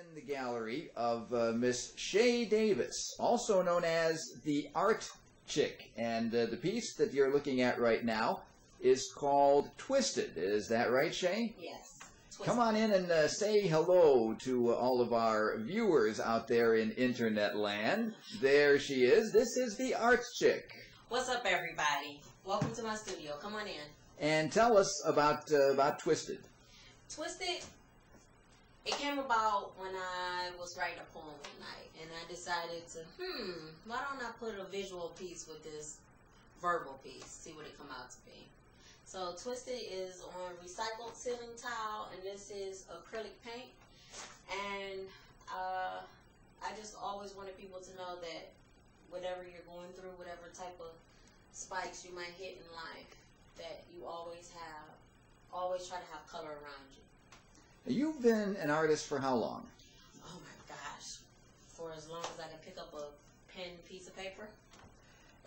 in the gallery of Miss Shay Davis, also known as the Art Chick. And the piece that you're looking at right now is called Twisted. Is that right, Shay? Yes. Twisted. Come on in and say hello to all of our viewers out there in internet land. There she is. This is the Art Chick. What's up, everybody? Welcome to my studio. Come on in. And tell us about Twisted. Twisted, it came about when I was writing a poem one night, and I decided to, why don't I put a visual piece with this verbal piece, see what it come out to be. So Twisted is on recycled ceiling tile, and this is acrylic paint. And I just always wanted people to know that whatever you're going through, whatever type of spikes you might hit in life, that you always try to have color around you. You've been an artist for how long? Oh my gosh, for as long as I can pick up a pen, piece of paper.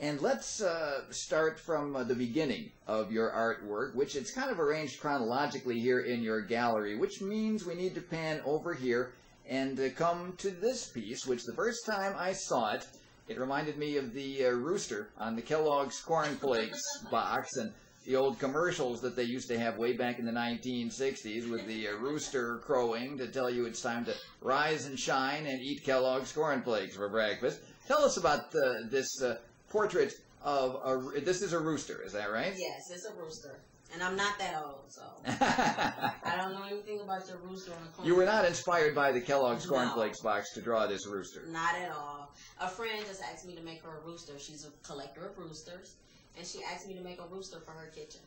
And let's start from the beginning of your artwork, which it's kind of arranged chronologically here in your gallery, which means we need to pan over here and come to this piece, which the first time I saw it, it reminded me of the rooster on the Kellogg's Corn Flakes box and the old commercials that they used to have way back in the 1960s with the rooster crowing to tell you it's time to rise and shine and eat Kellogg's Corn Flakes for breakfast. Tell us about this portrait of this is a rooster, is that right? Yes, it's a rooster. And I'm not that old, so I don't know anything about your rooster on the corn. You were not inspired by the Kellogg's Corn Flakes box to draw this rooster? Not at all. A friend just asked me to make her a rooster. She's a collector of roosters. And she asked me to make a rooster for her kitchen.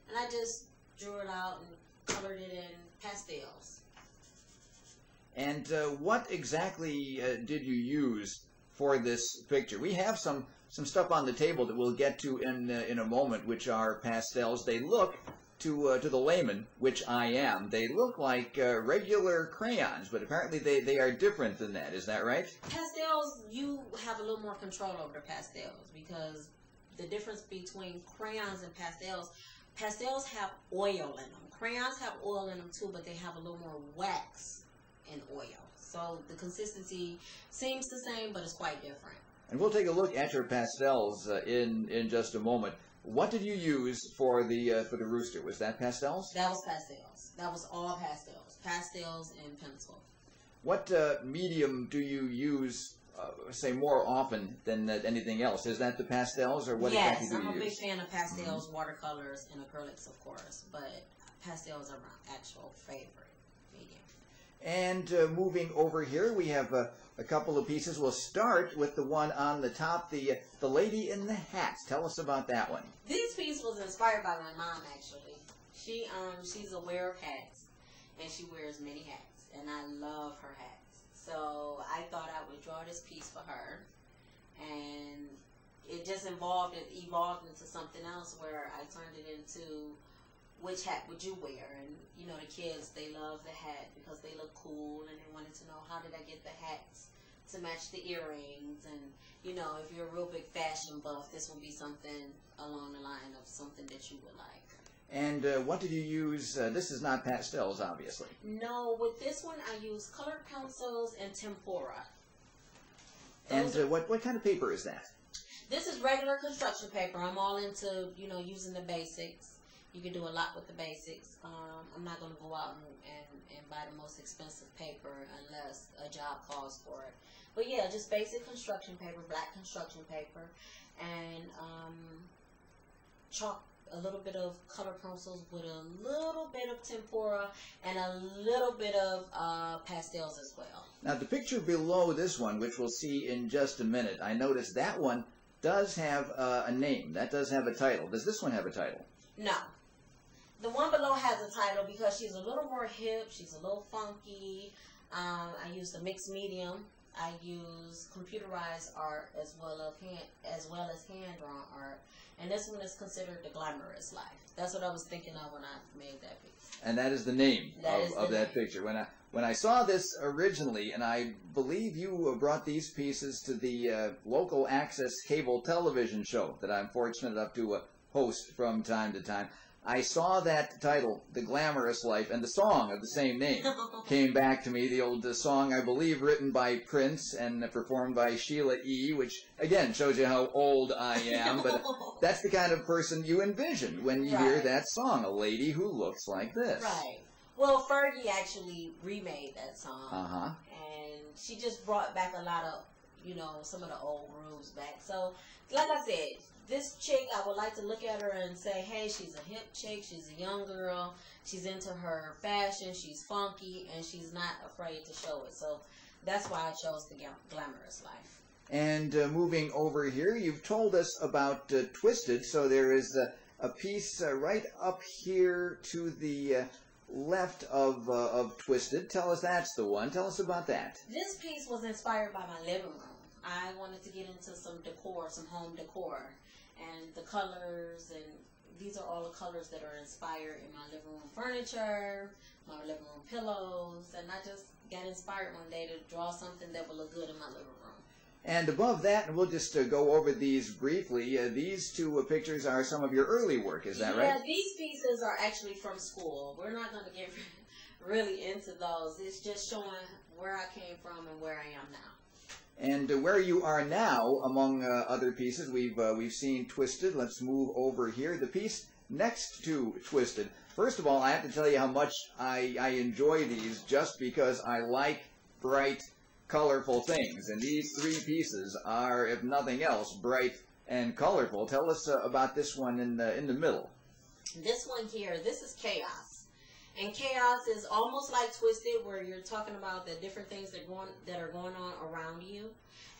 And I just drew it out and colored it in pastels. And what exactly did you use for this picture? We have some stuff on the table that we'll get to in a moment, which are pastels. They look, to the layman, which I am, they look like regular crayons, but apparently they are different than that. Is that right? Pastels, you have a little more control over the pastels, because the difference between crayons and pastels have oil in them. Crayons have oil in them too, but they have a little more wax and oil. So the consistency seems the same, but it's quite different. And we'll take a look at your pastels in just a moment. What did you use for the rooster? Was that pastels? That was pastels. That was all pastels. Pastels and pencil. What medium do you use, say, more often than anything else? Is that the pastels, or what exactly do you use? Yes, I'm a big fan of pastels, watercolors, and acrylics, of course. But pastels are my actual favorite medium. And moving over here, we have a couple of pieces. We'll start with the one on the top, the lady in the hat. Tell us about that one. This piece was inspired by my mom, actually. She's a wearer of hats, and she wears many hats, and I love her hats. So I thought I would draw this piece for her, and it just evolved into something else where I turned it into which hat would you wear? And you know, the kids, they love the hat because they look cool, and they wanted to know, how did I get the hats to match the earrings? And you know, if you're a real big fashion buff, this will be something along the line of something that you would like. And what did you use? This is not pastels, obviously. No, with this one I use colored pencils and tempera. And what kind of paper is that? This is regular construction paper. I'm all into, you know, using the basics. You can do a lot with the basics. I'm not going to go out and buy the most expensive paper unless a job calls for it. But yeah, just basic construction paper, black construction paper, and chalk, a little bit of colored pencils with a little bit of tempera and a little bit of pastels as well. Now the picture below this one, which we'll see in just a minute, I noticed that one does have a name. That does have a title. Does this one have a title? No. The one below has a title because she's a little more hip. She's a little funky. I use a mixed medium. I use computerized art as well as hand-drawn art. And this one is considered the glamorous life. That's what I was thinking of when I made that piece. And that is the name of that picture. When I saw this originally, and I believe you brought these pieces to the local access cable television show that I'm fortunate enough to host from time to time. I saw that title, The Glamorous Life, and the song of the same name came back to me. The old song, I believe, written by Prince and performed by Sheila E., which, again, shows you how old I am. But that's the kind of person you envision when you hear that song, a lady who looks like this. Right. Well, Fergie actually remade that song. Uh-huh. And she just brought back a lot of, you know, some of the old grooves back. So, like I said, this chick, I would like to look at her and say, hey, she's a hip chick, she's a young girl, she's into her fashion, she's funky, and she's not afraid to show it. So that's why I chose The Glamorous Life. And moving over here, you've told us about Twisted, so there is a piece right up here to the left of Twisted. Tell us that's the one. Tell us about that. This piece was inspired by my living room. I wanted to get into some decor, some home decor. And the colors, and these are all the colors that are inspired in my living room furniture, my living room pillows, and I just got inspired one day to draw something that would look good in my living room. And above that, and we'll just go over these briefly, these two pictures are some of your early work, is that right? Yeah, these pieces are actually from school. We're not going to get really into those. It's just showing where I came from and where I am now. And where you are now, among other pieces, we've seen Twisted. Let's move over here. The piece next to Twisted. First of all, I have to tell you how much I enjoy these, just because I like bright, colorful things. And these three pieces are, if nothing else, bright and colorful. Tell us about this one in the middle. This one here, this is Chaos. And Chaos is almost like Twisted, where you're talking about the different things that are going on around you,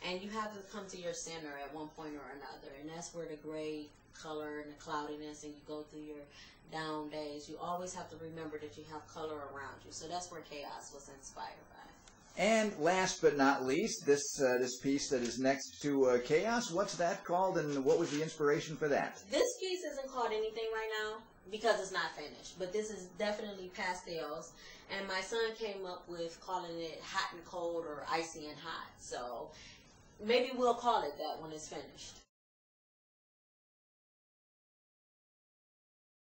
and you have to come to your center at one point or another, and that's where the gray color and the cloudiness, and you go through your down days. You always have to remember that you have color around you, so that's where Chaos was inspired by. And last but not least, this piece that is next to Chaos. What's that called, and what was the inspiration for that? This piece isn't called anything right now, because it's not finished, but this is definitely pastels, and my son came up with calling it Hot and Cold or Icy and Hot, so maybe we'll call it that when it's finished.